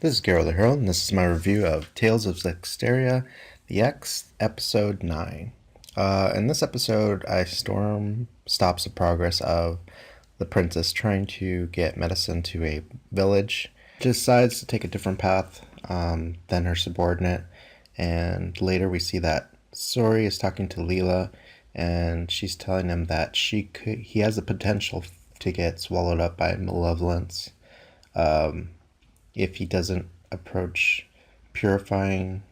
This is GeroTheHero, and this is my review of Tales of Zestiria the X, Episode 9. In this episode, Storm stops the progress of the princess trying to get medicine to a village. She decides to take a different path than her subordinate, and later we see that Sorey is talking to Leela, and she's telling him that he has the potential to get swallowed up by malevolence. If he doesn't approach purifying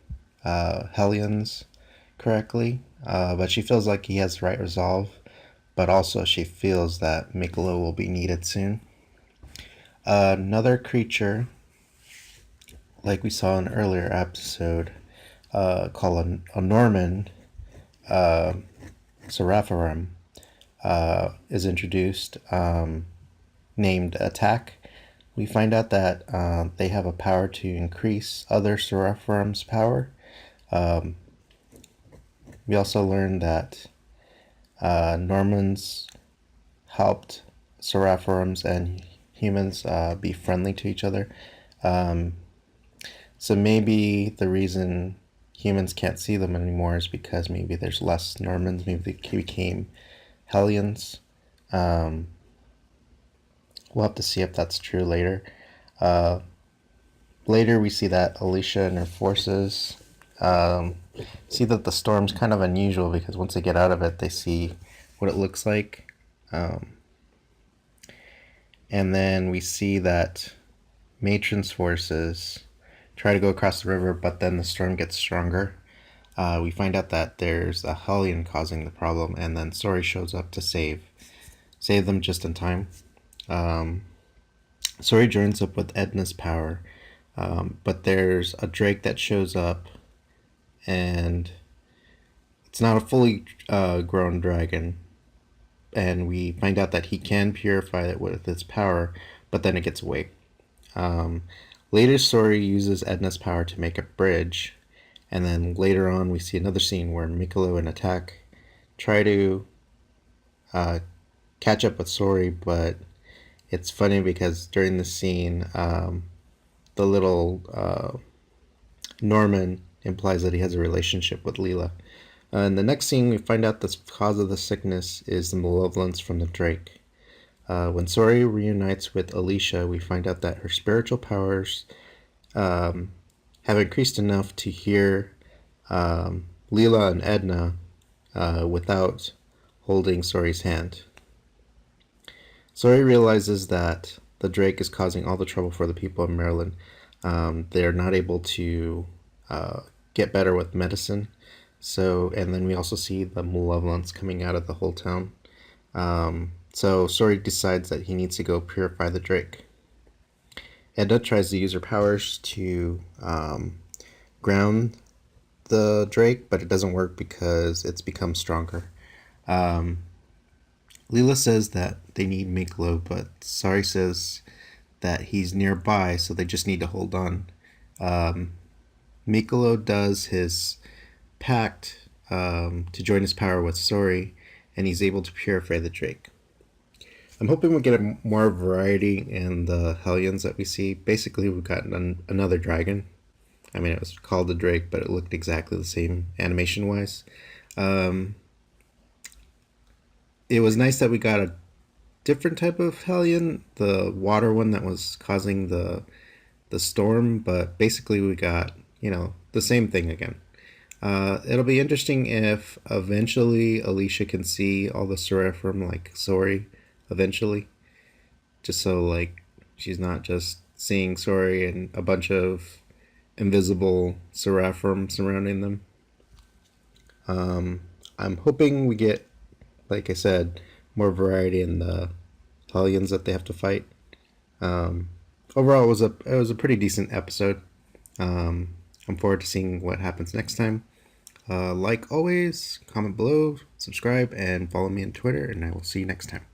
hellions correctly. But she feels like he has the right resolve, but also she feels that Mikleo will be needed soon. Another creature, like we saw in an earlier episode, called a Norman, Seraphirim, is introduced, named Attack. We find out that they have a power to increase other Seraphirim's power. We also learned that Normans helped Seraphirims and humans be friendly to each other. So maybe the reason humans can't see them anymore is because maybe there's less Normans. Maybe they became hellions. We'll have to see if that's true later. Later we see that Alicia and her forces see that the storm's kind of unusual because once they get out of it, they see what it looks like. And then we see that Matron's forces try to go across the river, but then the storm gets stronger. We find out that there's a hellion causing the problem, and then Sorey shows up to save them just in time. Sorey joins up with Edna's power, but there's a drake that shows up, and it's not a fully grown dragon, and we find out that he can purify it with its power, but then it gets away. Later, Sorey uses Edna's power to make a bridge, and then later on we see another scene where Mikleo and Attack try to catch up with Sorey, but it's funny because during the scene, the little Norman implies that he has a relationship with Leela. In the next scene, we find out the cause of the sickness is the malevolence from the drake. When Sorey reunites with Alicia, we find out that her spiritual powers have increased enough to hear Leela and Edna without holding Sorey's hand. Sorey realizes that the drake is causing all the trouble for the people of Maryland. They're not able to get better with medicine. And then we also see the malevolence coming out of the whole town. So Sorey decides that he needs to go purify the drake. Edna tries to use her powers to ground the drake, but it doesn't work because it's become stronger. Leela says that they need Mikleo, but Sorey says that he's nearby, so they just need to hold on. Mikleo does his pact to join his power with Sorey, and he's able to purify the drake. I'm hoping we get more variety in the hellions that we see. Basically, we've got another dragon. I mean, it was called the drake, but it looked exactly the same animation-wise. It was nice that we got a different type of hellion, the water one that was causing the storm, but basically we got, the same thing again. It'll be interesting if eventually Alicia can see all the Seraphim like Sorey eventually, just so she's not just seeing Sorey and a bunch of invisible Seraphim surrounding them. I'm hoping we get, like I said, more variety in the hellions that they have to fight. Overall, it was a pretty decent episode. I'm forward to seeing what happens next time. Like always, comment below, subscribe, and follow me on Twitter, and I will see you next time.